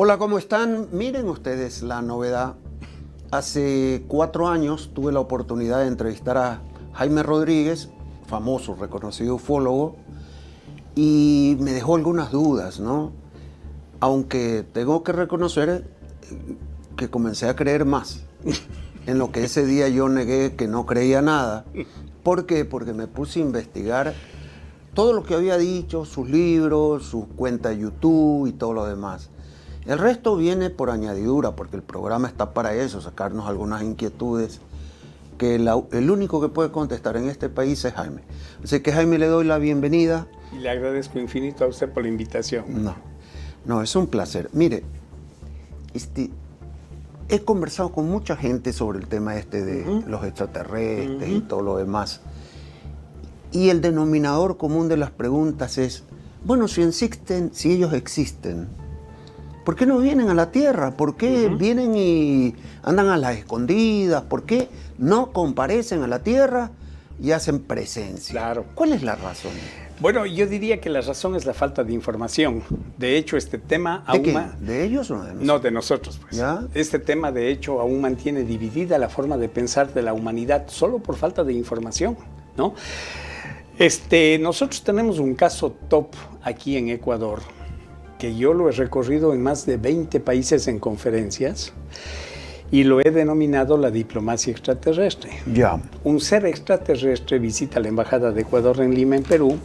Hola, ¿cómo están? Miren ustedes la novedad. Hace 4 años tuve la oportunidad de entrevistar a Jaime Rodríguez, famoso, reconocido ufólogo, y me dejó algunas dudas, ¿no? Aunque tengo que reconocer que comencé a creer más en lo que ese día yo negué que no creía nada. ¿Por qué? Porque me puse a investigar todo lo que había dicho, sus libros, sus cuentas de YouTube y todo lo demás. El resto viene por añadidura, porque el programa está para eso, sacarnos algunas inquietudes que el único que puede contestar en este país es Jaime. Así que, Jaime, le doy la bienvenida. Y le agradezco infinito a usted por la invitación. No, es un placer. Mire, he conversado con mucha gente sobre el tema de los extraterrestres y todo lo demás. Y el denominador común de las preguntas es, bueno, si ellos existen, ¿por qué no vienen a la Tierra? ¿Por qué vienen y andan a las escondidas? ¿Por qué no comparecen a la Tierra y hacen presencia? Claro. ¿Cuál es la razón? Bueno, yo diría que la razón es la falta de información. De hecho, este tema ¿De qué? ¿De ellos o de nosotros? No, de nosotros, pues. ¿Ya? Este tema, de hecho, aún mantiene dividida la forma de pensar de la humanidad solo por falta de información, ¿no? Nosotros tenemos un caso top aquí en Ecuador, que yo lo he recorrido en más de 20 países en conferencias y lo he denominado la diplomacia extraterrestre. Ya. Un ser extraterrestre visita la Embajada de Ecuador en Lima, en Perú,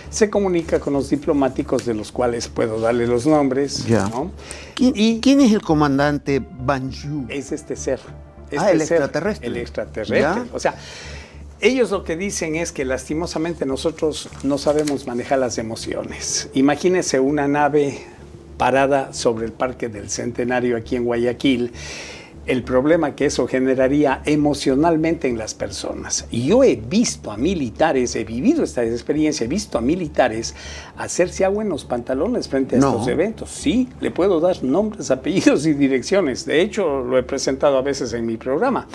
se comunica con los diplomáticos, de los cuales puedo darle los nombres. Ya. ¿No? ¿Quién es el comandante Banju? Es este ser. El extraterrestre. El extraterrestre. ¿Ya? O sea, ellos lo que dicen es que lastimosamente nosotros no sabemos manejar las emociones. Imagínense una nave parada sobre el Parque del Centenario aquí en Guayaquil, el problema que eso generaría emocionalmente en las personas. Y yo he visto a militares, he vivido esta experiencia, he visto a militares hacerse agua en los pantalones frente a estos eventos. Sí, le puedo dar nombres, apellidos y direcciones. De hecho, lo he presentado a veces en mi programa.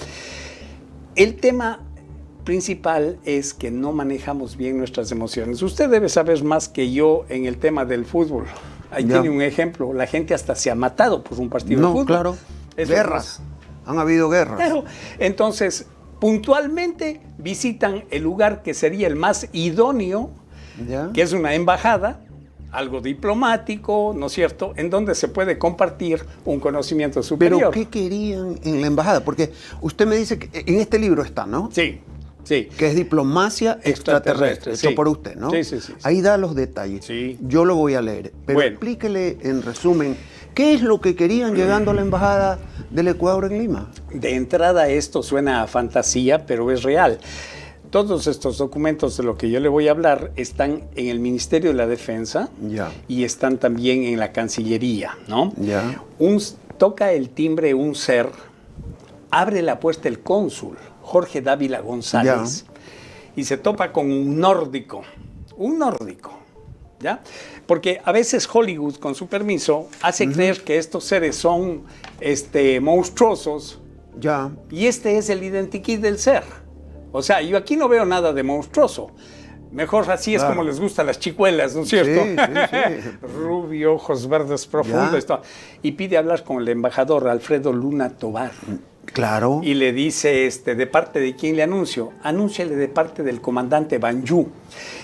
El tema principal es que no manejamos bien nuestras emociones. Usted debe saber más que yo en el tema del fútbol. Ahí tiene un ejemplo. La gente hasta se ha matado por un partido de fútbol. Claro. Guerras. Han habido guerras. Claro. Entonces, puntualmente visitan el lugar que sería el más idóneo, que es una embajada, algo diplomático, ¿no es cierto?, en donde se puede compartir un conocimiento superior. ¿Pero qué querían en la embajada? Porque usted me dice que en este libro está, ¿no? Sí. Sí. Que es diplomacia extraterrestre, hecho por usted, ¿no? Sí. Ahí da los detalles. Sí. Yo lo voy a leer. Pero explíquele en resumen, ¿qué es lo que querían llegando a la embajada del Ecuador en Lima? De entrada esto suena a fantasía, pero es real. Todos estos documentos de lo que yo le voy a hablar están en el Ministerio de la Defensa y están también en la Cancillería, ¿no? Toca el timbre un ser, abre la puerta el cónsul, Jorge Dávila González, y se topa con un nórdico, ¿ya? Porque a veces Hollywood, con su permiso, hace creer que estos seres son monstruosos, y este es el identikit del ser. O sea, yo aquí no veo nada de monstruoso. Mejor así es como les gustan las chicuelas, ¿no es cierto? Sí. Rubio, ojos verdes profundos. Y pide hablar con el embajador Alfredo Luna Tovar. Claro. Y le dice, ¿de parte de quién le anuncio? Anúnciale de parte del comandante Banju.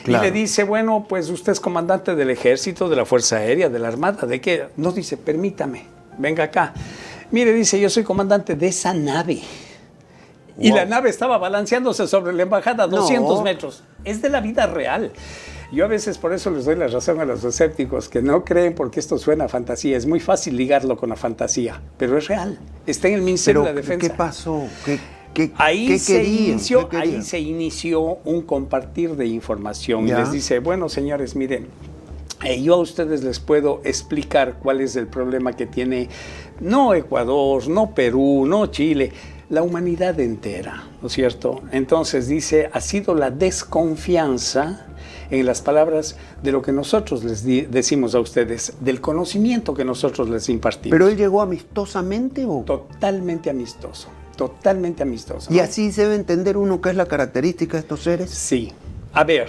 Claro. Y le dice, bueno, pues usted es comandante del ejército, de la Fuerza Aérea, de la Armada, ¿de qué? No, dice, permítame, venga acá. Mire, dice, yo soy comandante de esa nave. Y la nave estaba balanceándose sobre la embajada a 200 metros. Es de la vida real. Yo a veces por eso les doy la razón a los escépticos, que no creen porque esto suena a fantasía. Es muy fácil ligarlo con la fantasía, pero es real. Está en el Ministerio de la Defensa. ¿Qué pasó? Ahí se inició un compartir de información. Y les dice, bueno, señores, miren, yo a ustedes les puedo explicar cuál es el problema que tiene no Ecuador, no Perú, no Chile, la humanidad entera, ¿no es cierto? Entonces dice, ha sido la desconfianza, en las palabras, de lo que nosotros les decimos a ustedes, del conocimiento que nosotros les impartimos. ¿Pero él llegó amistosamente o...? Totalmente amistoso, totalmente amistoso. ¿Y así se debe entender uno qué es la característica de estos seres? Sí. A ver,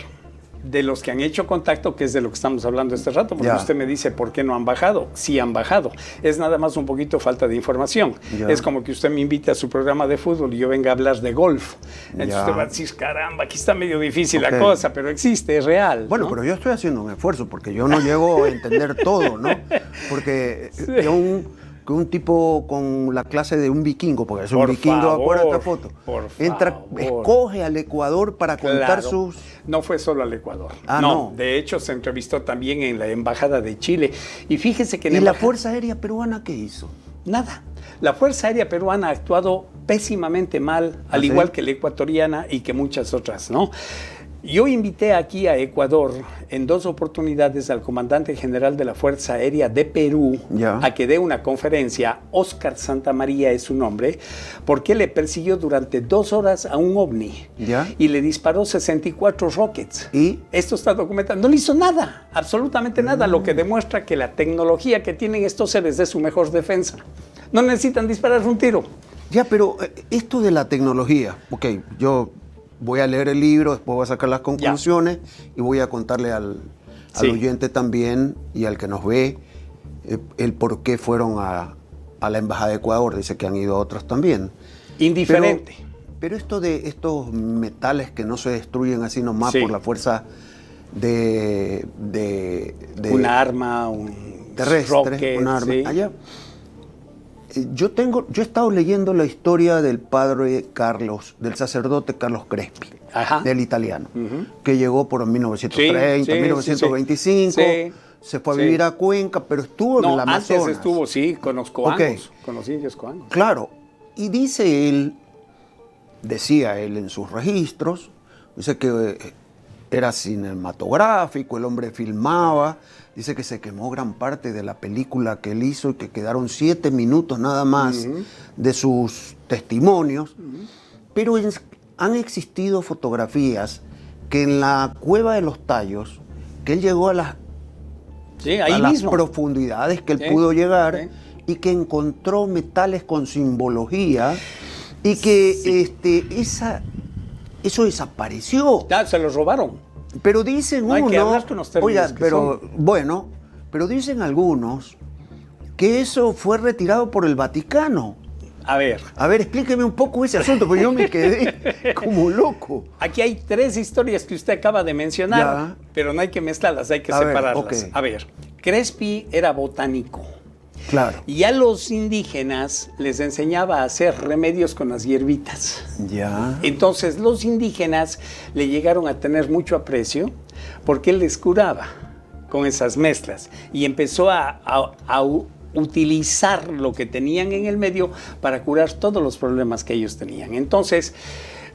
de los que han hecho contacto, que es de lo que estamos hablando este rato, porque usted me dice, ¿por qué no han bajado? Sí han bajado. Es nada más un poquito falta de información. Es como que usted me invite a su programa de fútbol y yo venga a hablar de golf. Entonces usted va a decir, caramba, aquí está medio difícil la cosa, pero existe, es real. Bueno, ¿no? Pero yo estoy haciendo un esfuerzo, porque yo no llego a entender todo, ¿no? Porque un tipo con la clase de un vikingo, porque es un vikingo, acuérdate esta foto, entra, escoge al Ecuador para contar sus... No fue solo al Ecuador. No, de hecho se entrevistó también en la Embajada de Chile. Y fíjese que... ¿Y la Fuerza Aérea Peruana qué hizo? Nada. La Fuerza Aérea Peruana ha actuado pésimamente mal, al igual que la ecuatoriana y que muchas otras, ¿no? Yo invité aquí a Ecuador en 2 oportunidades al comandante general de la Fuerza Aérea de Perú a que dé una conferencia. Óscar Santamaría es su nombre, porque le persiguió durante 2 horas a un ovni y le disparó 64 rockets. ¿Y? Esto está documentado. No le hizo nada, absolutamente nada, lo que demuestra que la tecnología que tienen estos seres es su mejor defensa. No necesitan disparar un tiro. Ya, pero esto de la tecnología, ok, yo... voy a leer el libro, después voy a sacar las conclusiones y voy a contarle al oyente también y al que nos ve el por qué fueron a la Embajada de Ecuador. Dice que han ido a otros también. Indiferente. Pero esto de estos metales que no se destruyen así nomás por la fuerza de una arma, un terrestre, rocket, un arma. Allá. Yo he estado leyendo la historia del padre Carlos, del sacerdote Carlos Crespi, del italiano, que llegó por 1930, 1925, se fue a vivir a Cuenca, pero estuvo en el Amazonas. Antes estuvo, con los coangos, con los indios coangos. Claro, y decía él en sus registros, dice que era cinematográfico, el hombre filmaba. Dice que se quemó gran parte de la película que él hizo y que quedaron 7 minutos nada más de sus testimonios. Pero han existido fotografías que en la Cueva de los Tallos, que él llegó a las profundidades que él pudo llegar y que encontró metales con simbología y que eso desapareció. Se los robaron. Pero dicen pero dicen algunos que eso fue retirado por el Vaticano. A ver, explíqueme un poco ese asunto, porque yo me quedé como loco. Aquí hay 3 historias que usted acaba de mencionar, pero no hay que mezclarlas, hay que separarlas. A ver, Crespi era botánico. Claro. Y a los indígenas les enseñaba a hacer remedios con las hierbitas. Entonces los indígenas le llegaron a tener mucho aprecio porque él les curaba con esas mezclas y empezó a utilizar lo que tenían en el medio para curar todos los problemas que ellos tenían. Entonces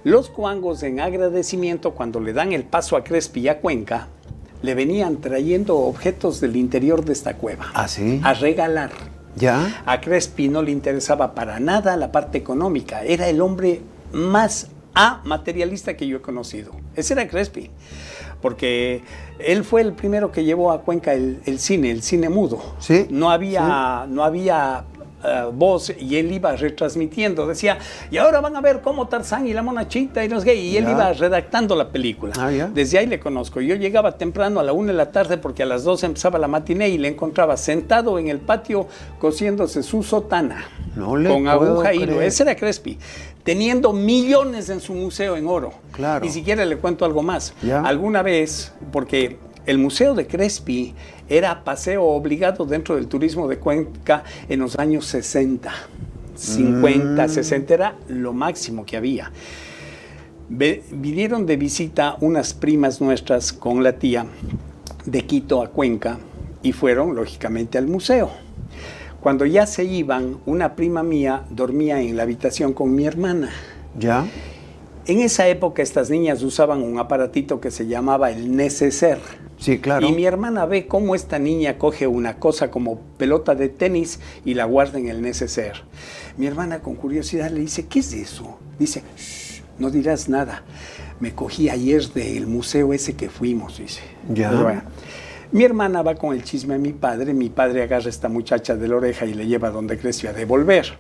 los coangos, en agradecimiento, cuando le dan el paso a Crespi y a Cuenca, le venían trayendo objetos del interior de esta cueva. ¿Ah, sí? A regalar. A Crespi no le interesaba para nada la parte económica. Era el hombre más materialista que yo he conocido. Ese era Crespi. Porque él fue el primero que llevó a Cuenca el cine mudo. ¿Sí? No había voz y él iba retransmitiendo. Decía, y ahora van a ver cómo Tarzán y la monachita y los gays. Y él iba redactando la película. Desde ahí le conozco. Yo llegaba temprano a la 1 de la tarde porque a las 2 empezaba la matiné y le encontraba sentado en el patio cosiéndose su sotana. Con aguja y hilo. Ese era Crespi. Teniendo millones en su museo en oro. Claro. Y si quiere le cuento algo más. Alguna vez, porque el Museo de Crespi era paseo obligado dentro del turismo de Cuenca en los años 60, 50, 60, era lo máximo que había. Vinieron de visita unas primas nuestras con la tía de Quito a Cuenca y fueron, lógicamente, al museo. Cuando ya se iban, una prima mía dormía en la habitación con mi hermana. En esa época estas niñas usaban un aparatito que se llamaba el neceser. Sí, claro. Y mi hermana ve cómo esta niña coge una cosa como pelota de tenis y la guarda en el neceser. Mi hermana con curiosidad le dice, ¿qué es eso? Dice, shh, no dirás nada. Me cogí ayer del museo ese que fuimos, dice. Bueno, mi hermana va con el chisme a mi padre agarra a esta muchacha de la oreja y le lleva donde creció a devolver.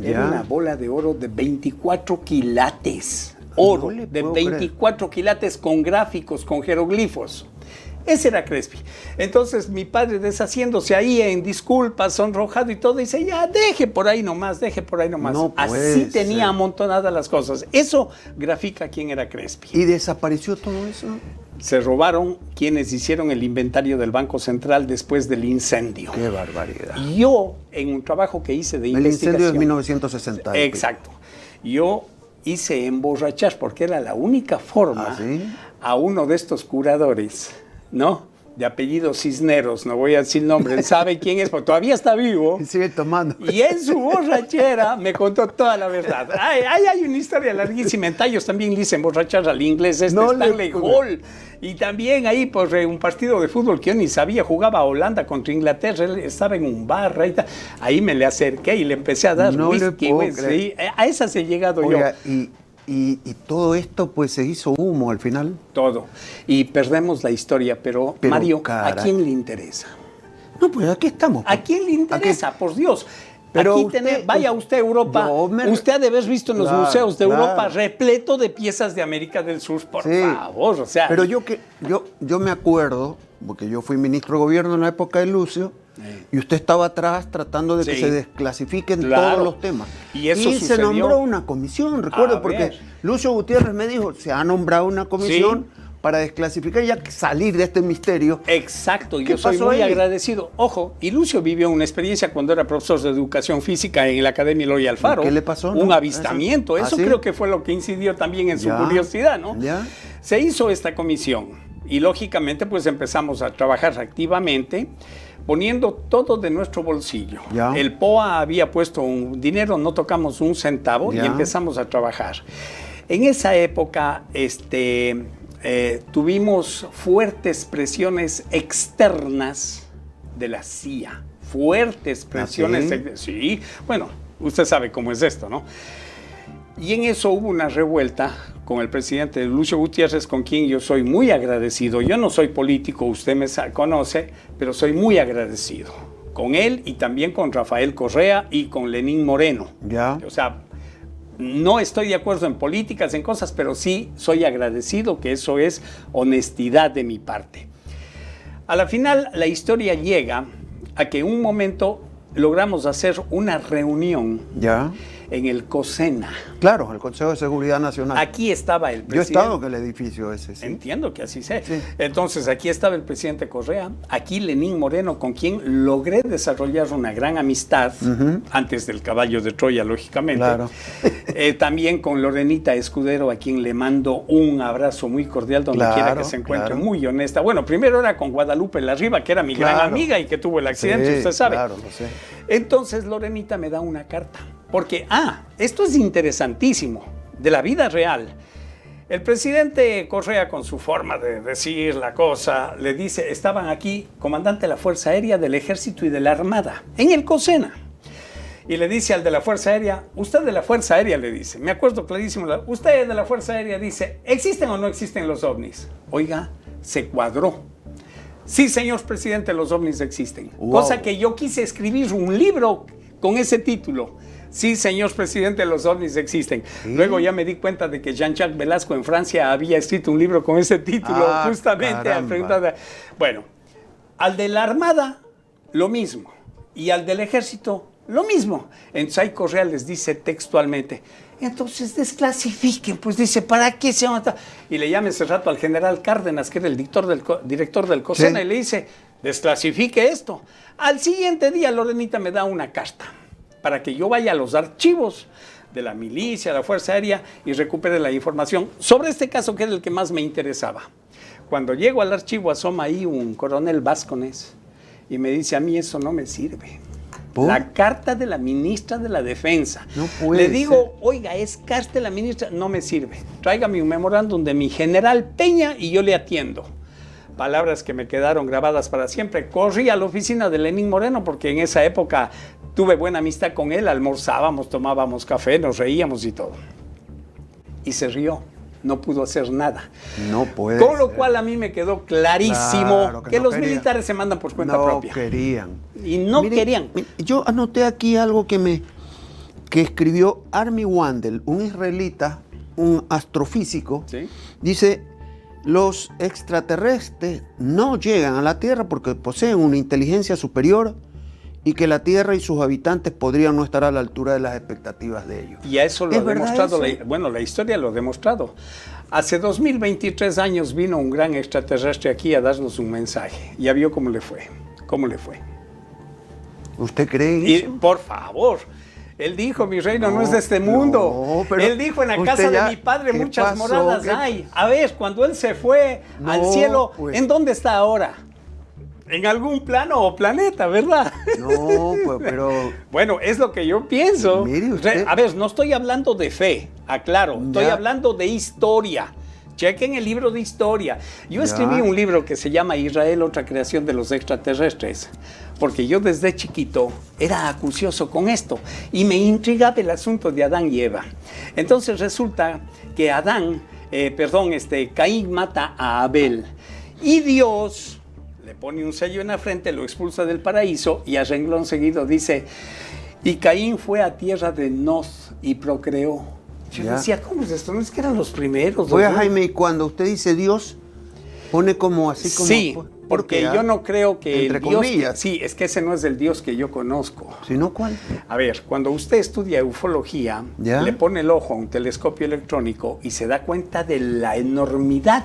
Era una bola de oro de 24 quilates. oro No le de puedo 24 quilates con gráficos, con jeroglifos. Ese era Crespi. Entonces mi padre, deshaciéndose ahí en disculpas, sonrojado y todo, dice, ya, deje por ahí nomás, deje por ahí nomás. No puede Así tenía ser. amontonadas las cosas. Eso grafica quién era Crespi. ¿Y desapareció todo eso? Se robaron quienes hicieron el inventario del Banco Central después del incendio. Qué barbaridad. Yo, en un trabajo que hice de El investigación... incendio de 1960. Exacto. Yo hice emborrachar, porque era la única forma, ¿Ah, sí? a uno de estos curadores, ¿no? De apellido Cisneros, no voy a decir nombre, él sabe quién es, porque todavía está vivo. Y sigue tomando. Y en su borrachera me contó toda la verdad. Hay una historia larguísima. En Tallos también le hice emborrachar al inglés No le Stanley puedo. Hall. Y también ahí, pues, un partido de fútbol que yo ni sabía, jugaba Holanda contra Inglaterra, él estaba en un bar, ahí me le acerqué y le empecé a dar No le whisky, puedo güey, creer. sí, a esas he llegado Oiga, yo. y todo esto pues se hizo humo al final. Todo. Y perdemos la historia, pero Mario, caray. ¿a quién le interesa? No, pues aquí estamos. ¿A quién le interesa? Por Dios. Pero Aquí usted- vaya usted a Europa. Usted ha de haber visto en los Claro, museos de claro. Europa repleto de piezas de América del Sur, por Sí. favor. O sea, Pero yo me acuerdo, porque yo fui ministro de gobierno en la época de Lucio, y usted estaba atrás tratando de que Sí. se desclasifiquen Claro. todos los temas. Y eso se sucedió. nombró una comisión, recuerdo, A porque ver. Lucio Gutiérrez me dijo, se ha nombrado una comisión para desclasificar y ya salir de este misterio. exacto, ¿Qué yo soy pasó muy ahí? agradecido. Ojo, y Lucio vivió una experiencia cuando era profesor de educación física en la Academia Eloy Alfaro. ¿Qué le pasó, Un no? avistamiento. ¿Ah, Eso sí? creo que fue lo que incidió también en su Ya, curiosidad, ¿no? ya. Se hizo esta comisión y lógicamente pues empezamos a trabajar activamente poniendo todo de nuestro bolsillo. Ya. El POA había puesto un dinero, no tocamos un centavo Ya. y empezamos a trabajar. En esa época, tuvimos fuertes presiones externas de la CIA. Fuertes presiones. ¿Ah, Sí, bueno, usted sabe cómo es esto, ¿no? Y en eso hubo una revuelta con el presidente Lucio Gutiérrez, con quien yo soy muy agradecido. Yo no soy político, usted me conoce, pero soy muy agradecido con él y también con Rafael Correa y con Lenín Moreno. Ya. O sea, no estoy de acuerdo en políticas, en cosas, pero sí soy agradecido, que eso es honestidad de mi parte. A la final, la historia llega a que en un momento logramos hacer una reunión Ya. en el COSENA. Claro, el Consejo de Seguridad Nacional. Aquí estaba el Yo he presidente. estado en el edificio ese, sí. Entiendo que así sea. Sí. Entonces, aquí estaba el presidente Correa, aquí Lenín Moreno, con quien logré desarrollar una gran amistad, antes del caballo de Troya, lógicamente. Claro. También con Lorenita Escudero, a quien le mando un abrazo muy cordial donde Claro, quiera que se encuentre, claro. muy honesta. Bueno, primero era con Guadalupe Larriba, que era mi gran Claro. amiga y que tuvo el accidente, Sí, usted sabe. claro, lo sé. Entonces Lorenita me da una carta, porque, esto es interesantísimo, de la vida real. El presidente Correa, con su forma de decir la cosa, le dice, estaban aquí comandante de la Fuerza Aérea, del Ejército y de la Armada, en el COSENA. Y le dice al de la Fuerza Aérea, usted de la Fuerza Aérea, le dice, me acuerdo clarísimo, usted de la Fuerza Aérea dice, ¿existen o no existen los ovnis? Oiga, se cuadró. Sí, señor presidente, los ovnis existen. Wow. Cosa que yo quise escribir un libro con ese título. Sí, señor presidente, los ovnis existen. ¿Sí? Luego ya me di cuenta de que Jean-Jacques Velasco en Francia había escrito un libro con ese título, justamente a caramba. preguntar de... Bueno, al de la Armada, lo mismo. Y al del Ejército, lo mismo. Entonces ahí Correa les dice textualmente, entonces desclasifiquen, pues dice, ¿para qué se van a...? Y le llama ese rato al general Cárdenas, que era el director del COSENA, Sí. y le dice, desclasifique esto. Al siguiente día Lorenita me da una carta para que yo vaya a los archivos de la milicia, la Fuerza Aérea, y recupere la información sobre este caso, que era el que más me interesaba. Cuando llego al archivo, asoma ahí un coronel Vázquez y me dice, a mí eso no me sirve. ¿Por? La carta de la ministra de la Defensa. No puede Le digo, ser. oiga, es carta de la ministra, no me sirve. Tráigame un memorándum de mi general Peña y yo le atiendo. Palabras que me quedaron grabadas para siempre. Corrí a la oficina de Lenín Moreno porque en esa época tuve buena amistad con él, almorzábamos, tomábamos café, nos reíamos y todo. Y se rió, no pudo hacer nada. No puede Con lo ser. cual a mí me quedó clarísimo Claro que no los querían. militares se mandan por cuenta no propia. querían. Y no Mire, querían. Yo anoté aquí algo que escribió Army Wandel, un israelita un astrofísico, Sí. dice, los extraterrestres no llegan a la Tierra porque poseen una inteligencia superior y que la Tierra y sus habitantes podrían no estar a la altura de las expectativas de ellos. Y a eso lo ¿Es ha verdad demostrado, eso? la historia lo ha demostrado. Hace 2023 años vino un gran extraterrestre aquí a darnos un mensaje. Ya vio cómo le fue. ¿Cómo le fue? ¿Usted cree en Y, eso? por favor, él dijo, mi reino no es de este mundo. no, pero Él dijo, en la usted casa ya- de mi padre ¿qué muchas pasó? moradas ¿Qué? hay. A ver, cuando él se fue al No, cielo, pues. ¿en dónde está ahora? En algún plano o planeta, ¿verdad? No, pues, pero... Bueno, es lo que yo pienso. Mire usted. A ver, no estoy hablando de fe, aclaro, estoy Ya. hablando de historia. Chequen el libro de historia. Yo Ya. escribí un libro que se llama Israel, otra creación de los extraterrestres, porque yo desde chiquito era acucioso con esto y me intrigaba el asunto de Adán y Eva. Entonces resulta que Caín mata a Abel y Dios le pone un sello en la frente, lo expulsa del paraíso y a renglón seguido dice, y Caín fue a tierra de Noz y procreó. Yo Ya. decía, ¿cómo es esto? ¿No es que eran los primeros? Oiga, los- Jaime, y cuando usted dice Dios, pone como así como... Sí, ¿por porque qué, yo no creo que Entre el Dios... comillas. Sí, es que ese no es el Dios que yo conozco. Si no, ¿cuál? A ver, cuando usted estudia ufología, ¿Ya? le pone el ojo a un telescopio electrónico y se da cuenta de la enormidad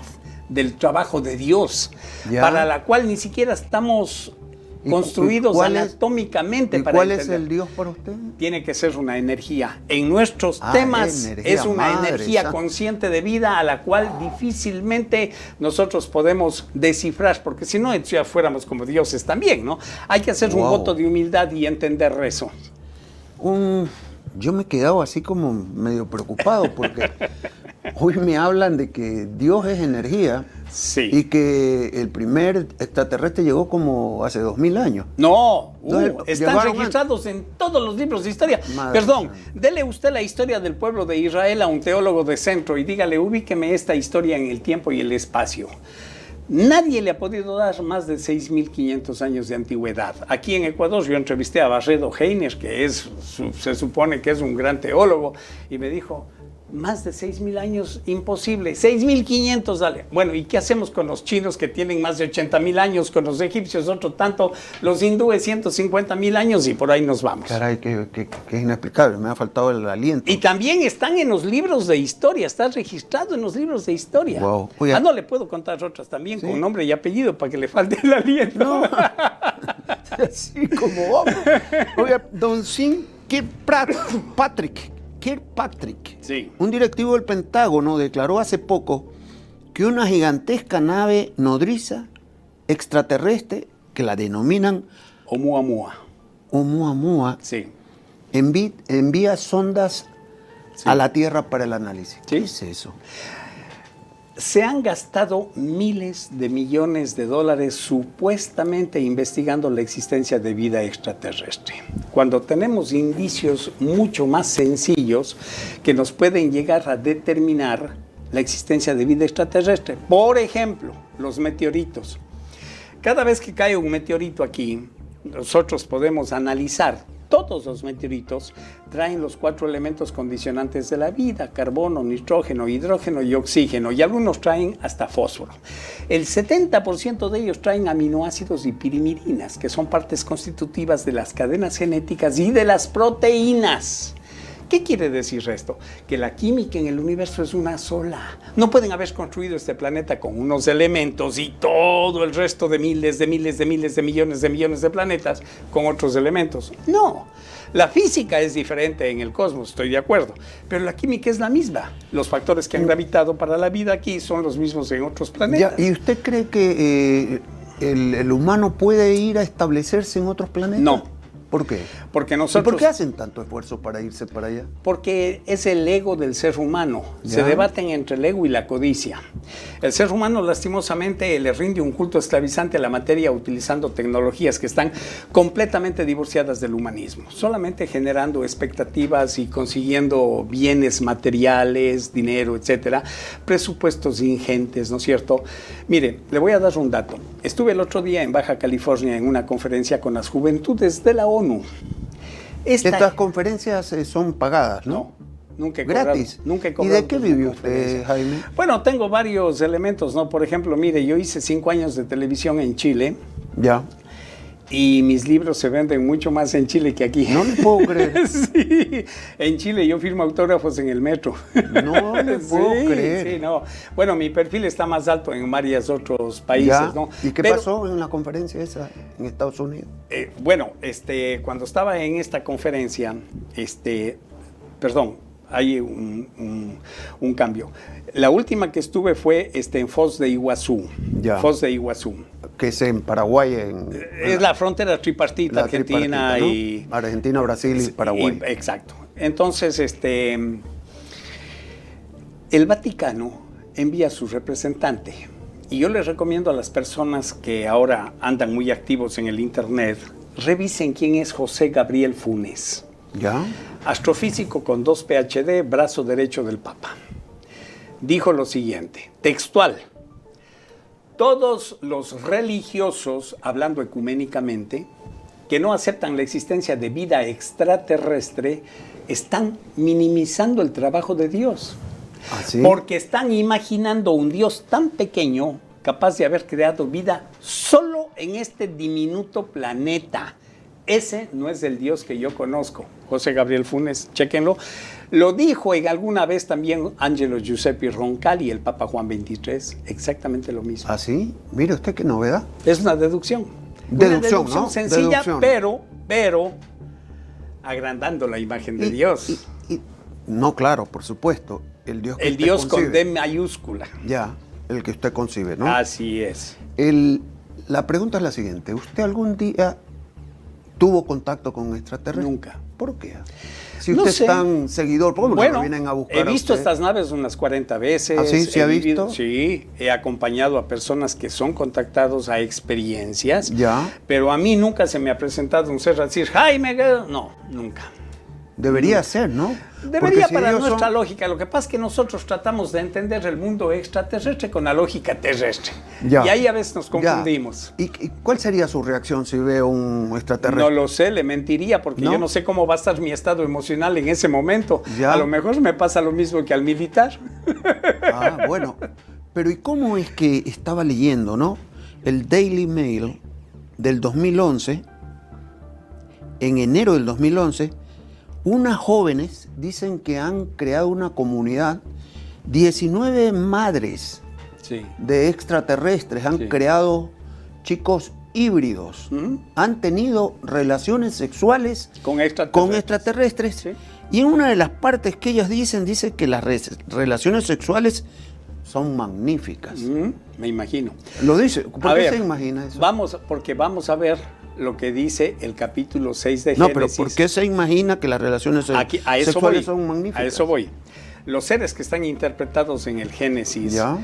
del trabajo de Dios, ¿Ya? para la cual ni siquiera estamos ¿Y construidos cuál es- anatómicamente ¿Y para cuál es entender. el Dios para usted? Tiene que ser una energía. En nuestros Ah, temas energía, es una madre energía santa. consciente de vida a la cual difícilmente nosotros podemos descifrar, porque si no ya fuéramos como dioses también, ¿no? Hay que hacer un Wow. voto de humildad y entender eso. Yo me he quedado así como medio preocupado porque hoy me hablan de que Dios es energía Sí. y que el primer extraterrestre llegó como hace 2000 años. No, Entonces, están llegaron registrados en todos los libros de historia. Madre Perdón, santa. dele usted la historia del pueblo de Israel a un teólogo de centro y dígale, ubíqueme esta historia en el tiempo y el espacio. Nadie le ha podido dar más de 6.500 años de antigüedad. Aquí en Ecuador yo entrevisté a Barredo Heiner, que se supone que es un gran teólogo, y me dijo, más de 6.000 años, imposible, 6.500, dale. Bueno, ¿y qué hacemos con los chinos que tienen más de 80.000 años, con los egipcios otro tanto, los hindúes 150.000 años y por ahí nos vamos? Caray, que es inexplicable, me ha faltado el aliento. Y también están en los libros de historia, está registrado en los libros de historia. Wow. Oiga. No le puedo contar otras también Sí. con nombre y apellido para que le falte el aliento. Así como vamos. Oiga, don Sin Kirkpatrick, Sí. un directivo del Pentágono, declaró hace poco que una gigantesca nave nodriza extraterrestre, que la denominan Oumuamua. Oumuamua, Sí. envía sondas Sí. a la Tierra para el análisis. Sí. ¿Qué es eso? Se han gastado miles de millones de dólares supuestamente investigando la existencia de vida extraterrestre, cuando tenemos indicios mucho más sencillos que nos pueden llegar a determinar la existencia de vida extraterrestre. Por ejemplo, los meteoritos. Cada vez que cae un meteorito aquí, nosotros podemos analizar. Todos los meteoritos traen los 4 elementos condicionantes de la vida: carbono, nitrógeno, hidrógeno y oxígeno, y algunos traen hasta fósforo. El 70% de ellos traen aminoácidos y pirimidines, que son partes constitutivas de las cadenas genéticas y de las proteínas. ¿Qué quiere decir esto? Que la química en el universo es una sola. No pueden haber construido este planeta con unos elementos y todo el resto de miles de millones de planetas con otros elementos. No. La física es diferente en el cosmos, estoy de acuerdo, pero la química es la misma. Los factores que han gravitado para la vida aquí son los mismos en otros planetas. ¿Y usted cree que el humano puede ir a establecerse en otros planetas? No. ¿Por qué? Porque ¿Y nosotros... por qué hacen tanto esfuerzo para irse para allá? Porque es el ego del ser humano. Se Ya. debaten entre el ego y la codicia. El ser humano, lastimosamente, le rinde un culto esclavizante a la materia utilizando tecnologías que están completamente divorciadas del humanismo, solamente generando expectativas y consiguiendo bienes materiales, dinero, etcétera, presupuestos ingentes, ¿no es cierto? Mire, le voy a dar un dato. Estuve el otro día en Baja California en una conferencia con las juventudes de la ONU. Estas conferencias son pagadas, ¿no? Nunca he cobrado. ¿Gratis? Nunca he ¿Y cobrado de qué por una vive usted, conferencia. Jaime? Bueno, tengo varios elementos, ¿no? Por ejemplo, mire, yo hice 5 años de televisión en Chile Ya. y mis libros se venden mucho más en Chile que aquí. No le puedo creer. Sí, en Chile yo firmo autógrafos en el metro. No le puedo Sí, creer. sí, no. Bueno, mi perfil está más alto en varios otros países, Ya. ¿no? ¿Y qué Pero, pasó en la conferencia esa en Estados Unidos? bueno, cuando estaba en esta conferencia, perdón, hay un cambio. La última que estuve fue en Foz de Iguazú. Ya. Foz de Iguazú. Que es en Paraguay. Es la frontera tripartita, la Argentina tripartita, ¿no? y... Argentina, Brasil y Paraguay. Exacto. Entonces, el Vaticano envía a su representante. Y yo les recomiendo a las personas que ahora andan muy activos en el Internet, revisen quién es José Gabriel Funes. ¿Ya? Astrofísico con 2 PhD, brazo derecho del Papa. Dijo lo siguiente, textual: todos los religiosos, hablando ecuménicamente, que no aceptan la existencia de vida extraterrestre, están minimizando el trabajo de Dios. ¿Ah, sí? Porque están imaginando un Dios tan pequeño, capaz de haber creado vida solo en este diminuto planeta. Ese no es el Dios que yo conozco. José Gabriel Funes, chéquenlo. Lo dijo en alguna vez también Angelo Giuseppe Roncalli, el Papa Juan XXIII, exactamente lo mismo. ¿Ah, sí? Mire usted qué novedad. Es una deducción. Deducción, una deducción ¿no? sencilla, Deducción. pero agrandando la imagen de Dios. No, claro, por supuesto. El Dios que El usted Dios con concibe. D mayúscula. Ya, el que usted concibe, ¿no? Así es. La pregunta es la siguiente. ¿Usted algún día tuvo contacto con extraterrestres? Nunca. ¿Por qué? Si No usted sé. es tan seguidor, ¿por qué no Bueno, lo vienen a buscar he a visto usted? estas naves unas 40 veces. ¿Ah, sí? ¿Sí He ha visto? Sí, he acompañado a personas que son contactados a experiencias. Ya. Pero a mí nunca se me ha presentado un ser a decir, Jaime, no, nunca. Debería ser, ¿no? Debería, Porque si para ellos nuestra son- lógica. Lo que pasa es que nosotros tratamos de entender el mundo extraterrestre con la lógica terrestre. Ya. Y ahí a veces nos Ya. confundimos. ¿Y cuál sería su reacción si ve un No extraterrestre? lo sé, le mentiría porque ¿No? yo no sé cómo va a estar mi estado emocional en ese momento. Ya. A lo mejor me pasa lo mismo que al militar. Ah, bueno. Pero ¿y cómo es que estaba leyendo, no? El Daily Mail del 2011, en enero del 2011, unas jóvenes dicen que han creado una comunidad, 19 madres Sí. de extraterrestres, han Sí. creado chicos híbridos, ¿Mm? han tenido relaciones sexuales Con extraterrestres. con extraterrestres. Sí. Y en una de las partes que ellas dicen, dice que las relaciones sexuales son magníficas. Me imagino. Lo dice. ¿Por A qué ver, se imagina eso? porque vamos a ver lo que dice el capítulo 6 de No, Génesis. pero ¿por qué se imagina que las relaciones Aquí, a eso sexuales voy. son magníficas? A eso voy. Los seres que están interpretados en el Génesis ¿Ya?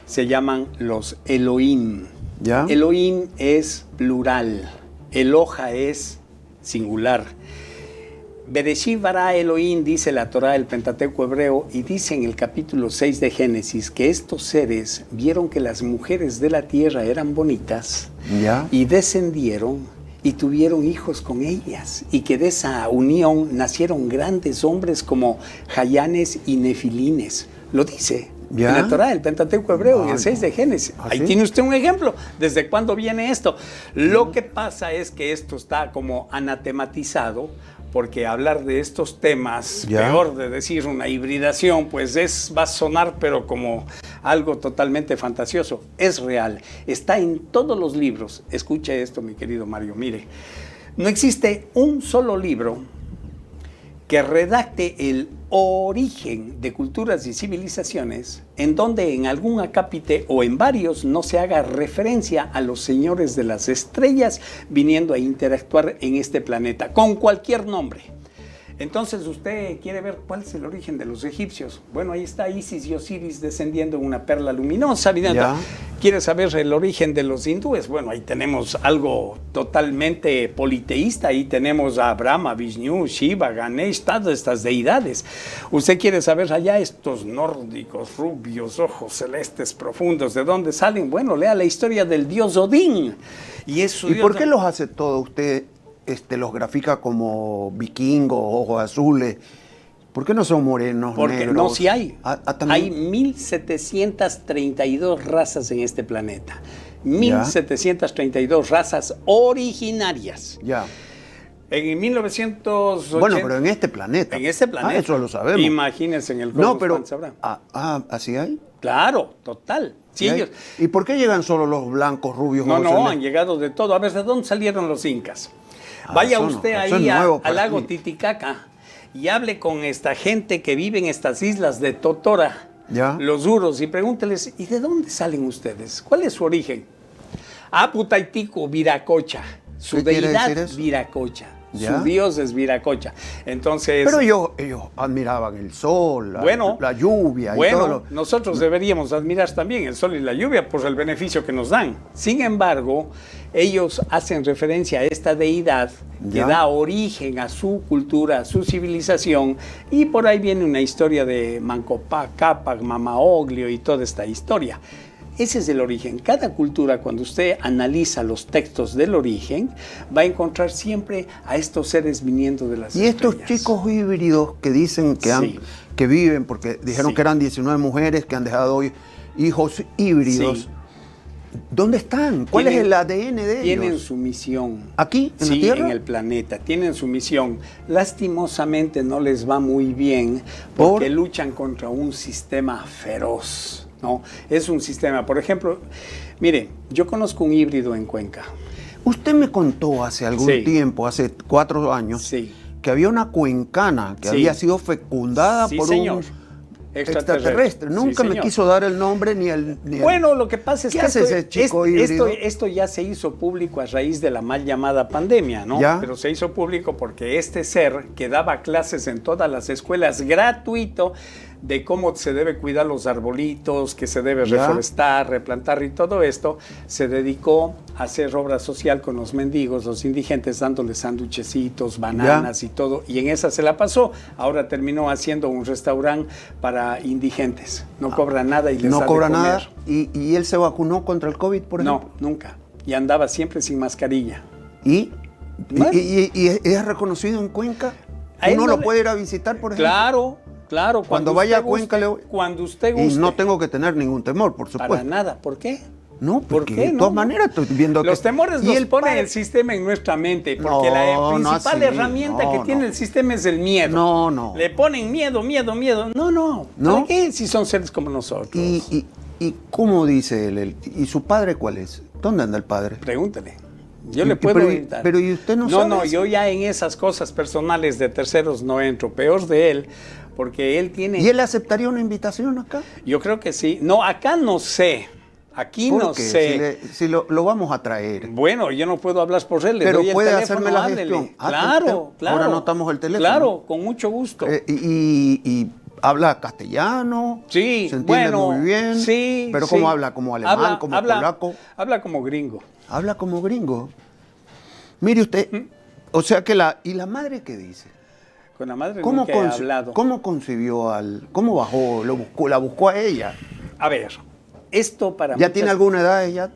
se llaman los Elohim. ¿Ya? Elohim es plural. Eloja es singular. Bereshit bara Elohim, dice la Torá, el Pentateuco hebreo, y dice en el capítulo 6 de Génesis que estos seres vieron que las mujeres de la tierra eran bonitas ¿Ya? y descendieron y tuvieron hijos con ellas, y que de esa unión nacieron grandes hombres como Jayanes y Nefilines. Lo dice ¿Ya? en la Torá, el Pentateuco hebreo, en Ah, el 6 de Génesis. ¿Ah, Ahí sí? tiene usted un ejemplo. ¿Desde cuándo viene esto? Lo que pasa es que esto está como anatematizado, porque hablar de estos temas, ¿Ya? peor de decir una hibridación, pues va a sonar pero como algo totalmente fantasioso. Es real, está en todos los libros. Escuche esto, mi querido Mario, mire, no existe un solo libro que redacte el origen de culturas y civilizaciones en donde en algún acápite o en varios no se haga referencia a los señores de las estrellas viniendo a interactuar en este planeta, con cualquier nombre. Entonces usted quiere ver cuál es el origen de los egipcios. Bueno, ahí está Isis y Osiris descendiendo en una perla luminosa. Ya. ¿Quiere saber el origen de los hindúes? Bueno, ahí tenemos algo totalmente politeísta. Ahí tenemos a Brahma, Vishnu, Shiva, Ganesh, todas estas deidades. ¿Usted quiere saber allá estos nórdicos, rubios, ojos celestes profundos, de dónde salen? Bueno, lea la historia del dios Odín. ¿Y por qué los hace todos usted, los grafica como vikingos, ojos azules? ¿Por qué no son morenos, Porque negros? no, sí hay. También. Hay 1732 razas en este planeta. 1732 razas originarias. Ya. En 1980... Bueno, pero en este planeta. En este planeta. Eso lo sabemos. Imagínense en el cosmos. No, pero... ¿cuántos habrá? ¿Así hay? Claro, total. Sí, ¿Y, ellos... ¿Y por qué llegan solo los blancos, rubios? No, ojos no, celestes? han llegado de todo. A ver, ¿de dónde salieron los incas? Vaya eso no, usted eso ahí es nuevo al para lago mí. Titicaca y hable con esta gente que vive en estas islas de Totora, Ya. los duros, y pregúnteles, ¿y de dónde salen ustedes? ¿Cuál es su origen? Putaitico, Viracocha. Su ¿Qué quiere deidad, decir eso? Viracocha. Ya. Su dios es Viracocha. Entonces... Pero ellos admiraban el sol, la lluvia y bueno, todo lo... nosotros deberíamos admirar también el sol y la lluvia por el beneficio que nos dan. Sin embargo, ellos hacen referencia a esta deidad que Ya. da origen a su cultura, a su civilización, y por ahí viene una historia de Manco Cápac, Mama Oglio y toda esta historia. Ese es el origen. Cada cultura, cuando usted analiza los textos del origen, va a encontrar siempre a estos seres viniendo de las Y estos estrellas. chicos híbridos que dicen que, Sí. que viven, porque dijeron Sí. que eran 19 mujeres que han dejado hijos híbridos, Sí. ¿dónde están? ¿Cuál es el ADN de Tienen ellos? su misión. ¿Aquí, en la Sí, Tierra? en el planeta. Tienen su misión. Lastimosamente no les va muy bien porque ¿Por? luchan contra un sistema feroz, ¿no? Es un sistema, por ejemplo, mire, yo conozco un híbrido en Cuenca. Usted me contó hace algún Sí. tiempo, hace 4 años, Sí. que había una cuencana que Sí. había sido fecundada Sí, por señor. un extraterrestre. Nunca Sí, me señor. quiso dar el nombre ni el... Bueno, lo que pasa es ¿Qué que hace ese chico híbrido? esto ya se hizo público a raíz de la mal llamada pandemia, ¿no? ¿Ya? Pero se hizo público porque este ser que daba clases en todas las escuelas gratuito de cómo se debe cuidar los arbolitos, que se debe ¿Ya? reforestar, replantar y todo esto, se dedicó a hacer obra social con los mendigos, los indigentes, dándoles sanduchecitos, bananas y todo, y en esa se la pasó. Ahora terminó haciendo un restaurante para indigentes. No cobra nada y les da No de cobra comer. nada. ¿Y él se vacunó contra el COVID, por ejemplo? No, nunca. Y andaba siempre sin mascarilla. ¿Y, Bueno. y es reconocido en Cuenca? A él ¿Uno no lo le- puede ir a visitar, por ejemplo? Claro, claro. Cuando vaya a usted Cuenca, guste, cuando usted Y guste. no tengo que tener ningún temor, por Para supuesto. nada. ¿Por qué? No, ¿Por porque qué? de No, todas no. maneras estoy viendo que... Los temores y nos pone padre- el sistema en nuestra mente, porque No, la no principal así, herramienta no, que no. tiene el sistema es el miedo. No, no. Le ponen miedo, miedo, miedo. No, no. ¿No? ¿Para qué si son seres como nosotros? ¿Y cómo dice él? ¿Y su padre cuál es? ¿Dónde anda el padre? Pregúntele. Yo Y- le puedo pero- orientar. pero ¿y usted no No, sabe no, eso? yo ya en esas cosas personales de terceros no entro. Peor de él, porque él tiene... ¿Y él aceptaría una invitación acá? Yo creo que sí. No, acá no sé. Aquí no Porque sé. si lo vamos a traer. Bueno, yo no puedo hablar por él. Le Pero doy el puede teléfono, hacerme la háblele. gestión. Claro, claro. Ahora anotamos el teléfono. Claro, con mucho gusto. Y habla castellano. Sí, Se entiende bueno, muy bien. sí. Pero sí. ¿cómo habla? ¿Como alemán? ¿Como polaco? Habla como gringo. Habla como gringo. Mire usted, o sea que ¿y la madre qué dice? Con la madre ¿Cómo, nunca he hablado. ¿Cómo concibió cómo bajó? La buscó a ella. A ver, esto para ¿Ya tiene alguna edad ella?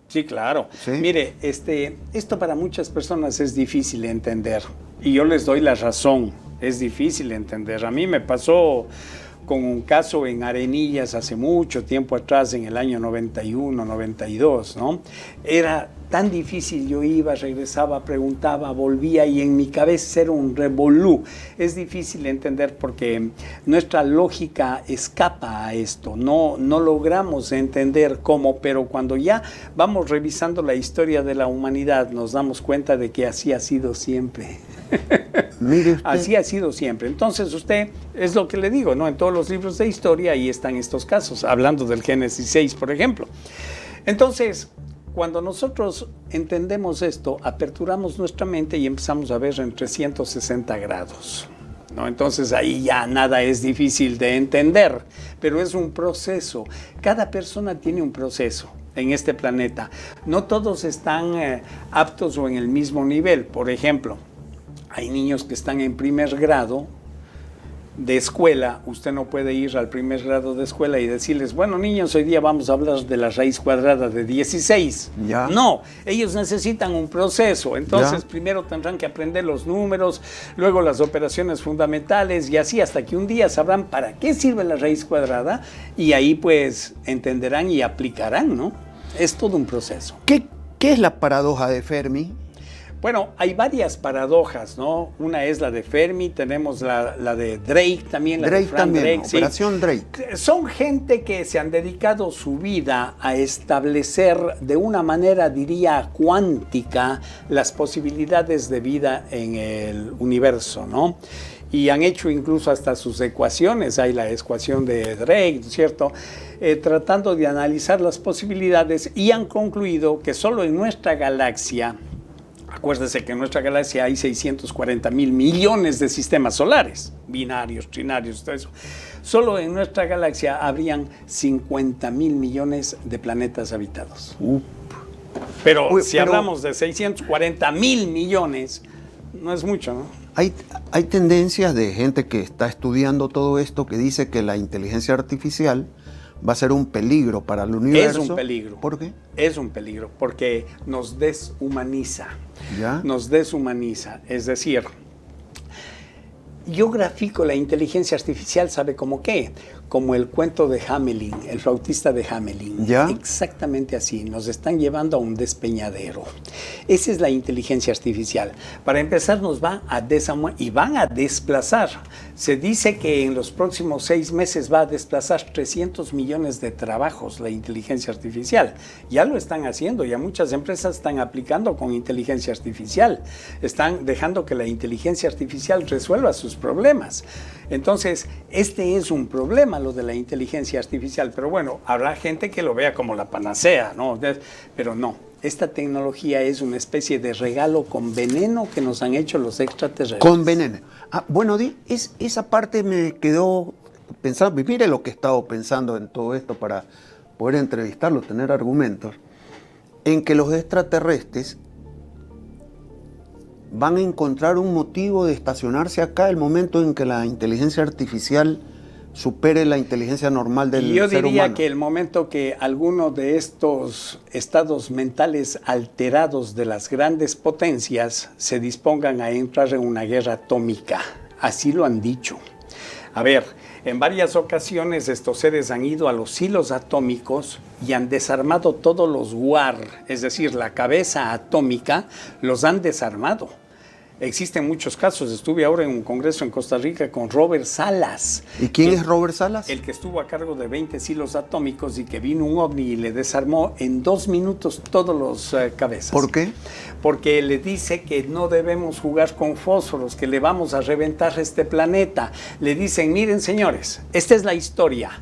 Sí, claro. Sí. Mire, esto para muchas personas es difícil de entender. Y yo les doy la razón. Es difícil de entender. A mí me pasó con un caso en Arenillas hace mucho tiempo atrás, en el año 91, 92, ¿no? Era tan difícil, yo iba, regresaba, preguntaba, volvía y en mi cabeza era un revolú. Es difícil de entender porque nuestra lógica escapa a esto, no logramos entender cómo, pero cuando ya vamos revisando la historia de la humanidad nos damos cuenta de que así ha sido siempre. Mire usted. Así ha sido siempre. Entonces usted, es lo que le digo, ¿no? En todos los libros de historia ahí están estos casos, hablando del Génesis 6, por ejemplo. Entonces, cuando nosotros entendemos esto, aperturamos nuestra mente y empezamos a ver en 360 grados, ¿no? Entonces ahí ya nada es difícil de entender, pero es un proceso. Cada persona tiene un proceso en este planeta. No todos están aptos o en el mismo nivel. Por ejemplo, hay niños que están en primer grado de escuela, usted no puede ir al primer grado de escuela y decirles, bueno, niños, hoy día vamos a hablar de la raíz cuadrada de 16. Ya. No, ellos necesitan un proceso. Entonces, Ya. primero tendrán que aprender los números, luego las operaciones fundamentales y así hasta que un día sabrán para qué sirve la raíz cuadrada y ahí pues entenderán y aplicarán, ¿no? Es todo un proceso. ¿Qué es la paradoja de Fermi? Bueno, hay varias paradojas, ¿no? Una es la de Fermi, tenemos la de Drake también, la Drake de Frank también, Drake. Sí. Operación Drake. Son gente que se han dedicado su vida a establecer de una manera, diría, cuántica las posibilidades de vida en el universo, ¿no? Y han hecho incluso hasta sus ecuaciones, hay la ecuación de Drake, ¿cierto? Tratando de analizar las posibilidades y han concluido que solo en nuestra galaxia, acuérdese que en nuestra galaxia hay 640,000 millones de sistemas solares, binarios, trinarios, todo eso. Solo en nuestra galaxia habrían 50,000 millones de planetas habitados. Pero si hablamos de 640,000 millones, no es mucho, ¿no? Hay tendencias de gente que está estudiando todo esto que dice que la inteligencia artificial va a ser un peligro para el universo. Es un peligro. ¿Por qué? Es un peligro porque nos deshumaniza. ¿Ya? Nos deshumaniza. Es decir, yo grafico la inteligencia artificial, ¿sabe cómo qué? Como el cuento de Hamelin, el flautista de Hamelin. ¿Ya? Exactamente así. Nos están llevando a un despeñadero. Esa es la inteligencia artificial. Para empezar, nos va a y van a desplazar. Se dice que en los próximos 6 meses va a desplazar 300 millones de trabajos la inteligencia artificial. Ya lo están haciendo, ya muchas empresas están aplicando con inteligencia artificial. Están dejando que la inteligencia artificial resuelva sus problemas. Entonces, este es un problema, lo de la inteligencia artificial. Pero bueno, habrá gente que lo vea como la panacea, ¿no? Pero no. Esta tecnología es una especie de regalo con veneno que nos han hecho los extraterrestres. Con veneno. Bueno, esa parte me quedó pensando. Mire lo que he estado pensando en todo esto para poder entrevistarlo, tener argumentos. En que los extraterrestres van a encontrar un motivo de estacionarse acá el momento en que la inteligencia artificial supere la inteligencia normal del ser humano. Yo diría que el momento que alguno de estos estados mentales alterados de las grandes potencias se dispongan a entrar en una guerra atómica. Así lo han dicho. A ver, en varias ocasiones estos seres han ido a los silos atómicos y han desarmado todos los WAR, es decir, la cabeza atómica, los han desarmado. Existen muchos casos. Estuve ahora en un congreso en Costa Rica con Robert Salas. ¿Y quién es Robert Salas? El que estuvo a cargo de 20 silos atómicos y que vino un ovni y le desarmó en 2 minutos todos los cabezas. ¿Por qué? Porque le dice que no debemos jugar con fósforos, que le vamos a reventar este planeta. Le dicen, miren señores, esta es la historia.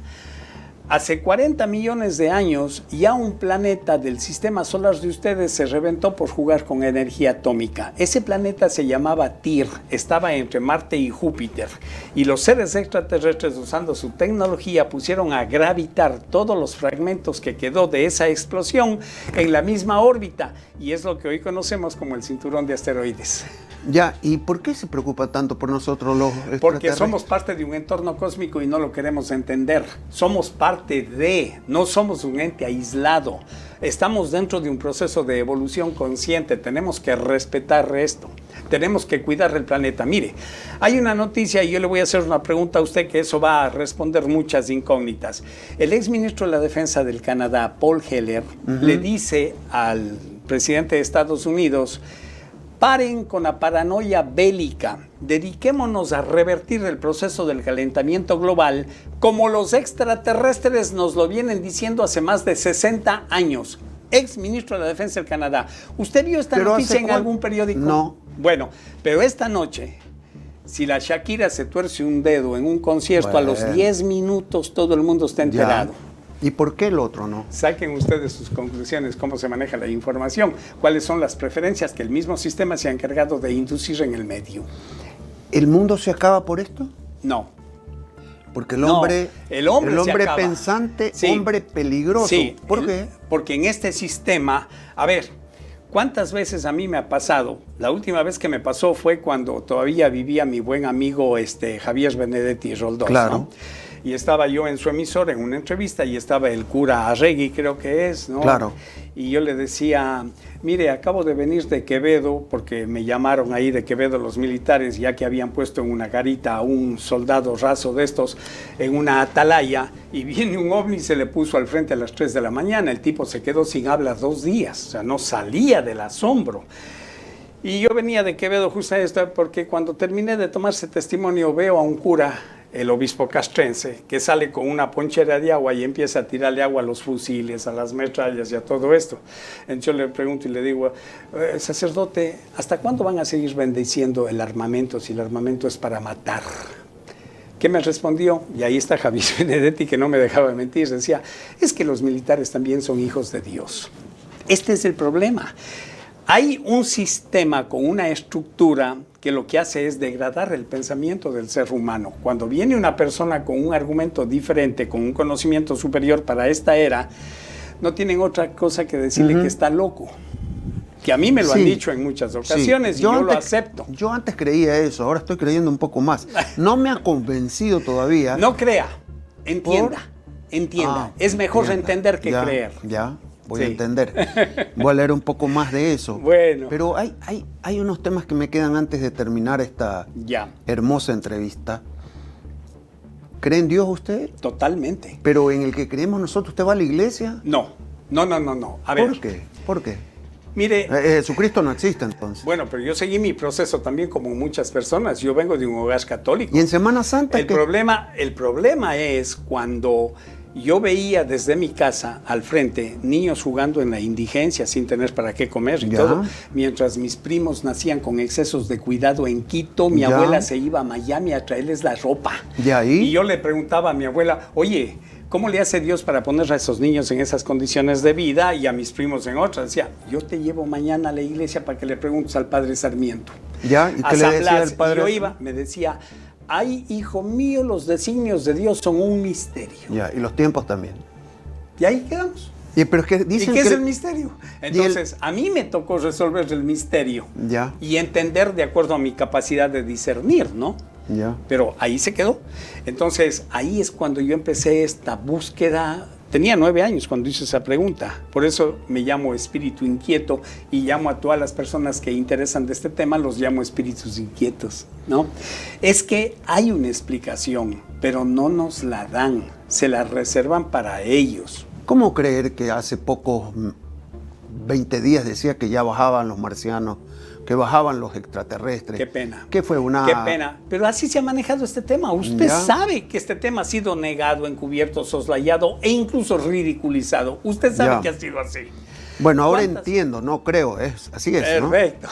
Hace 40 millones de años ya un planeta del sistema solar de ustedes se reventó por jugar con energía atómica. Ese planeta se llamaba Tyr, estaba entre Marte y Júpiter. Y los seres extraterrestres, usando su tecnología, pusieron a gravitar todos los fragmentos que quedó de esa explosión en la misma órbita. Y es lo que hoy conocemos como el cinturón de asteroides. Ya, ¿y por qué se preocupa tanto por nosotros los extraterrestres? Porque somos parte de un entorno cósmico y no lo queremos entender. Somos parte de, no somos un ente aislado. Estamos dentro de un proceso de evolución consciente. Tenemos que respetar esto. Tenemos que cuidar el planeta. Mire, hay una noticia y yo le voy a hacer una pregunta a usted que eso va a responder muchas incógnitas. El exministro de la Defensa del Canadá, Paul Heller, le dice al presidente de Estados Unidos: paren con la paranoia bélica, dediquémonos a revertir el proceso del calentamiento global como los extraterrestres nos lo vienen diciendo hace más de 60 años. Ex ministro de la Defensa del Canadá. ¿Usted vio esta noticia en algún periódico? No. Bueno, pero esta noche, si la Shakira se tuerce un dedo en un concierto, a los 10 minutos todo el mundo está enterado. Ya. ¿Y por qué el otro no? Saquen ustedes sus conclusiones, cómo se maneja la información, cuáles son las preferencias que el mismo sistema se ha encargado de inducir en el medio. ¿El mundo se acaba por esto? No. Porque el hombre pensante, sí, hombre peligroso. Sí. ¿Por qué? Porque en este sistema, a ver, ¿Cuántas veces a mí me ha pasado? La última vez que me pasó fue cuando todavía vivía mi buen amigo Javier Benedetti Roldós, Claro. ¿no? Y estaba yo en su emisora en una entrevista y estaba el cura Arregui, creo que es, ¿no? Claro. Y yo le decía, mire, acabo de venir de Quevedo, porque me llamaron ahí de Quevedo los militares, ya que habían puesto en una garita a un soldado raso de estos en una atalaya, y viene un ovni y se le puso al frente a las 3 de la mañana. El tipo se quedó sin habla 2 días, o sea, no salía del asombro. Y yo venía de Quevedo justo a esto, porque cuando terminé de tomarse testimonio veo a un cura, el obispo castrense, que sale con una ponchera de agua y empieza a tirarle agua a los fusiles, a las metrallas y a todo esto. Entonces yo le pregunto y le digo, sacerdote, ¿hasta cuándo van a seguir bendiciendo el armamento si el armamento es para matar? ¿Qué me respondió? Y ahí está Javier Benedetti, que no me dejaba mentir. Decía, es que los militares también son hijos de Dios. Este es el problema. Hay un sistema con una estructura que lo que hace es degradar el pensamiento del ser humano. Cuando viene una persona con un argumento diferente, con un conocimiento superior para esta era, no tienen otra cosa que decirle que está loco. Que a mí me lo han dicho en muchas ocasiones y yo lo acepto. Yo antes creía eso, ahora estoy creyendo un poco más. No me ha convencido todavía. No crea, entienda, entienda. Es mejor entender que creer. Ya. Voy a entender. Voy a leer un poco más de eso. Bueno. Pero hay unos temas que me quedan antes de terminar esta hermosa entrevista. ¿Cree en Dios usted? Totalmente. Pero en el que creemos nosotros, ¿usted va a la iglesia? No. A ver. ¿Por qué? ¿Por qué? Mire, Jesucristo no existe entonces. Bueno, pero yo seguí mi proceso también como muchas personas. Yo vengo de un hogar católico. ¿Y en Semana Santa? El problema es cuando yo veía desde mi casa al frente niños jugando en la indigencia sin tener para qué comer y todo, mientras mis primos nacían con excesos de cuidado en Quito, mi abuela se iba a Miami a traerles la ropa. Y yo le preguntaba a mi abuela, oye, ¿cómo le hace Dios para poner a esos niños en esas condiciones de vida y a mis primos en otras? Decía, yo te llevo mañana a la iglesia para que le preguntes al padre Sarmiento. ¿Y qué le decía el padre? Y yo iba, me decía, ay, hijo mío, los designios de Dios son un misterio. Y los tiempos también. Y ahí quedamos. Pero es que dicen ¿Y qué es el misterio? Entonces, a mí me tocó resolver el misterio y entender de acuerdo a mi capacidad de discernir, ¿no? Pero ahí se quedó. Entonces, ahí es cuando yo empecé esta búsqueda. Tenía 9 años cuando hice esa pregunta. Por eso me llamo espíritu inquieto y llamo a todas las personas que interesan de este tema, los llamo espíritus inquietos, ¿no? Es que hay una explicación, pero no nos la dan. Se la reservan para ellos. ¿Cómo creer que hace pocos 20 días decía que ya bajaban los marcianos, que bajaban los extraterrestres? Qué pena. ¿Qué fue una...? Qué pena. Pero así se ha manejado este tema. Usted sabe que este tema ha sido negado, encubierto, soslayado e incluso ridiculizado. Usted sabe que ha sido así. Bueno, ahora entiendo, no creo, así es, perfecto.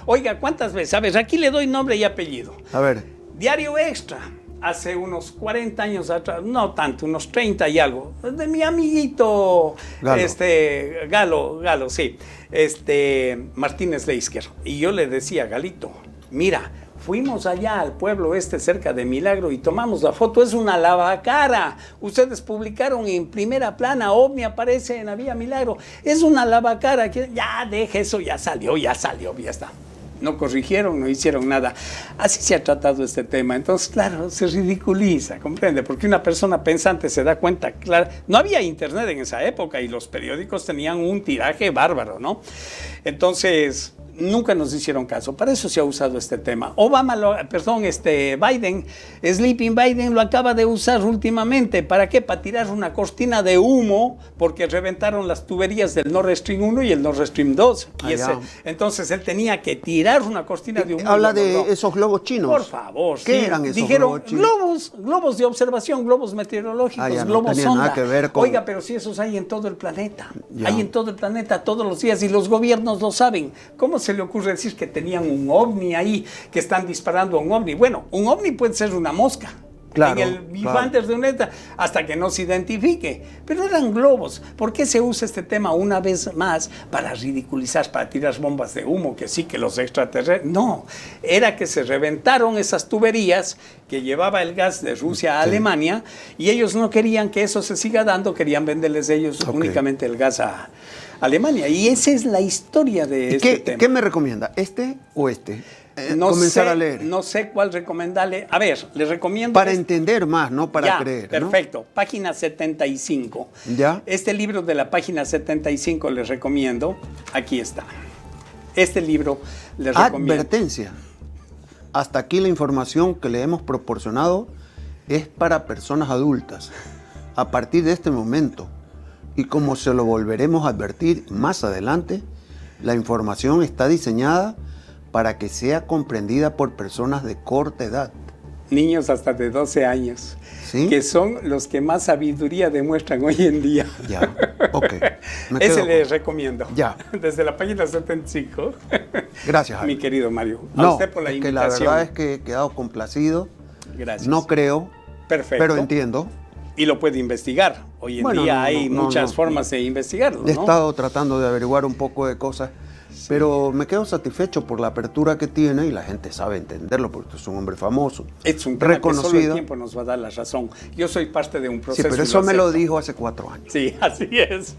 Oiga, ¿cuántas veces? A ver, aquí le doy nombre y apellido. A ver. Diario Extra. Hace unos 40 años atrás, no tanto, unos 30 y algo, de mi amiguito Galo, sí, Martínez Leisker. Y yo le decía, Galito, mira, fuimos allá al pueblo cerca de Milagro y tomamos la foto, es una lavacara. Ustedes publicaron en primera plana, OVNI aparece en la Vía Milagro, es una lavacara. Ya, deje eso, ya salió, ya está. No corrigieron, no hicieron nada. Así se ha tratado este tema. Entonces, claro, se ridiculiza, ¿comprende? Porque una persona pensante se da cuenta, claro, no había internet en esa época y los periódicos tenían un tiraje bárbaro, ¿no? Entonces, nunca nos hicieron caso. Para eso se ha usado este tema. Biden, Sleeping Biden lo acaba de usar últimamente. ¿Para qué? Para tirar una cortina de humo, porque reventaron las tuberías del Nord Stream 1 y el Nord Stream 2. Entonces él tenía que tirar una cortina de humo. Habla de esos globos chinos. Por favor. ¿Qué eran esos globos chinos? Dijeron globos de observación, globos meteorológicos, globos sonda. Nada que ver con... Oiga, pero si esos hay en todo el planeta. Hay en todo el planeta todos los días y los gobiernos lo saben. ¿Cómo se le ocurre decir que tenían un ovni ahí, que están disparando a un ovni? Bueno, un ovni puede ser una mosca. En el Bifantes de UNETA, hasta que no se identifique. Pero eran globos. ¿Por qué se usa este tema una vez más para ridiculizar, para tirar bombas de humo, que sí, que los extraterrestres? No, era que se reventaron esas tuberías que llevaba el gas de Rusia a Alemania y ellos no querían que eso se siga dando, querían venderles ellos únicamente el gas a Alemania. Y esa es la historia de este tema. ¿Qué me recomienda? ¿Este o este? Comenzar a leer. No sé cuál recomendarle. A ver, les recomiendo... Para entender más, no para ya, creer. Perfecto. ¿No? Página 75. ¿Ya? Este libro de la página 75 les recomiendo. Aquí está. Este libro les recomiendo. Advertencia. Hasta aquí la información que le hemos proporcionado es para personas adultas. A partir de este momento, y como se lo volveremos a advertir más adelante, la información está diseñada para que sea comprendida por personas de corta edad. Niños hasta de 12 años, ¿sí? Que son los que más sabiduría demuestran hoy en día. Ya, ok. Ese les recomiendo. Ya. Desde la página 75. Gracias, Jaime. Mi querido Mario. A usted por la invitación. La verdad es que he quedado complacido. Gracias. No creo, perfecto, pero entiendo. Y lo puede investigar. Hoy en día hay muchas formas de investigarlo, ¿no? He estado tratando de averiguar un poco de cosas, pero me quedo satisfecho por la apertura que tiene y la gente sabe entenderlo porque es un hombre famoso, es un tema reconocido. Que solo el tiempo nos va a dar la razón. Yo soy parte de un proceso. Sí, pero eso me lo dijo hace 4 años. Sí, así es.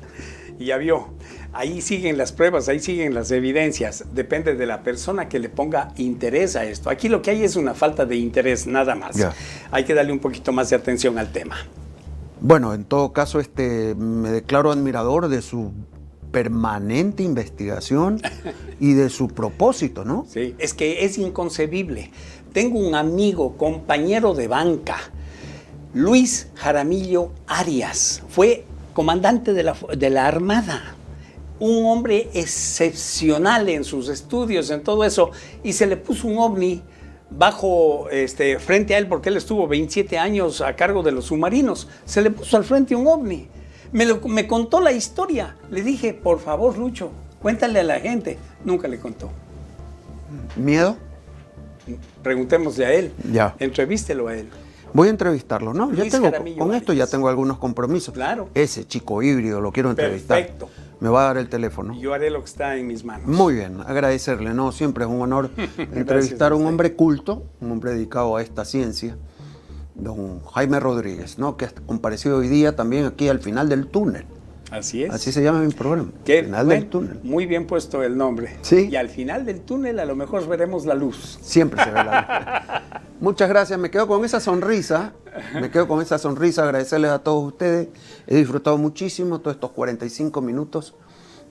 Y ya vio, ahí siguen las pruebas, ahí siguen las evidencias. Depende de la persona que le ponga interés a esto. Aquí lo que hay es una falta de interés, nada más. Ya. Hay que darle un poquito más de atención al tema. Bueno, en todo caso, me declaro admirador de su permanente investigación y de su propósito, ¿no? Sí, es que es inconcebible. Tengo un amigo, compañero de banca, Luis Jaramillo Arias. Fue comandante de la Armada. Un hombre excepcional en sus estudios, en todo eso. Y se le puso un ovni frente a él, porque él estuvo 27 años a cargo de los submarinos. Se le puso al frente un ovni. Me contó la historia. Le dije, por favor, Lucho, cuéntale a la gente. Nunca le contó. ¿Miedo? Preguntémosle a él. Ya. Entrevístelo a él. Voy a entrevistarlo, ¿no? Luis Jaramillo Con esto Arias. ya tengo algunos compromisos. Claro. Ese chico híbrido lo quiero entrevistar. Perfecto. Me va a dar el teléfono. Yo haré lo que está en mis manos. Muy bien, agradecerle, ¿no? Siempre es un honor entrevistar a un hombre culto, un hombre dedicado a esta ciencia, don Jaime Rodríguez, ¿no? Que ha comparecido hoy día también aquí al final del túnel. Así es. Así se llama mi programa. Final del túnel. Muy bien puesto el nombre. Sí. Y al final del túnel a lo mejor veremos la luz. Siempre se ve la luz. Muchas gracias, me quedo con esa sonrisa. Agradecerles a todos ustedes. He disfrutado muchísimo todos estos 45 minutos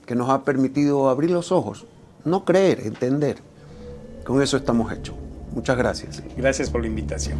que nos ha permitido abrir los ojos, no creer, entender. Con eso estamos hechos. Muchas gracias. Gracias por la invitación.